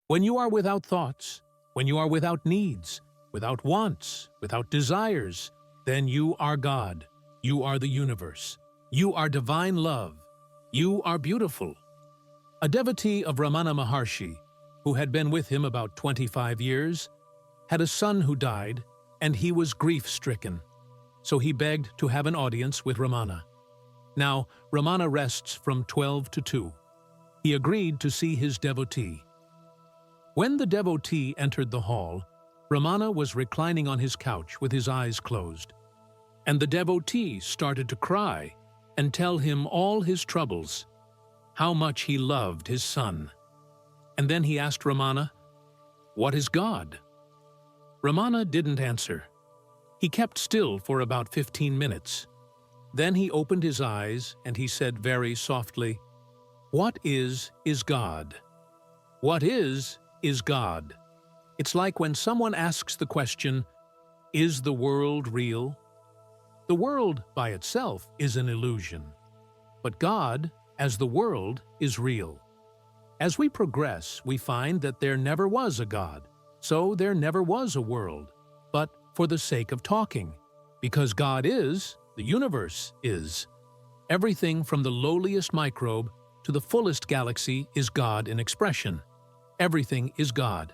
When you are without thoughts, when you are without needs, without wants, without desires, then you are God. You are the universe. You are divine love. You are beautiful. A devotee of Ramana Maharshi, who had been with him about 25 years, had a son who died, and he was grief-stricken. So he begged to have an audience with Ramana. Now, Ramana rests from 12 to 2. He agreed to see his devotee. When the devotee entered the hall, Ramana was reclining on his couch with his eyes closed. And the devotee started to cry and tell him all his troubles, how much he loved his son. And then he asked Ramana, "What is God?" Ramana didn't answer. He kept still for about 15 minutes. Then he opened his eyes and he said very softly, "What is God? What is God?" It's like when someone asks the question, "Is the world real?" The world by itself is an illusion, but God, as the world, is real. As we progress, we find that there never was a God, so there never was a world, but for the sake of talking, because God is, the universe is. Everything from the lowliest microbe to the fullest galaxy is God in expression. Everything is God.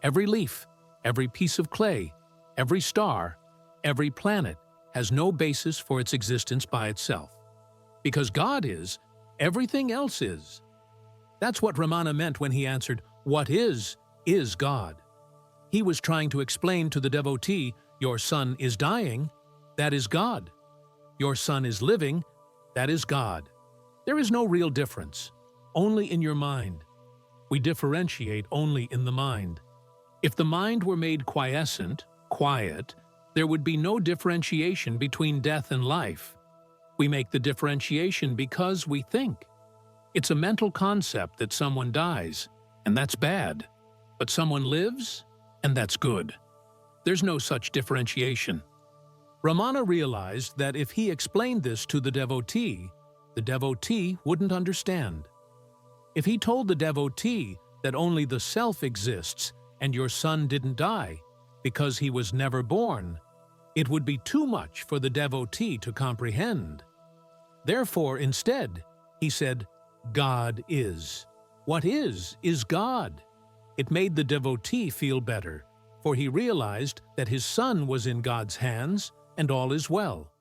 Every leaf, every piece of clay, every star, every planet has no basis for its existence by itself. Because God is, everything else is. That's what Ramana meant when he answered, "What is God?" He was trying to explain to the devotee, your son is dying, that is God. Your son is living, that is God. There is no real difference, only in your mind. We differentiate only in the mind. If the mind were made quiescent, quiet, there would be no differentiation between death and life. We make the differentiation because we think. It's a mental concept that someone dies, and that's bad. But someone lives, and that's good. There's no such differentiation. Ramana realized that if he explained this to the devotee wouldn't understand. If he told the devotee that only the self exists and your son didn't die because he was never born, it would be too much for the devotee to comprehend. Therefore, instead, he said, God is. What is God. It made the devotee feel better, for he realized that his son was in God's hands and all is well.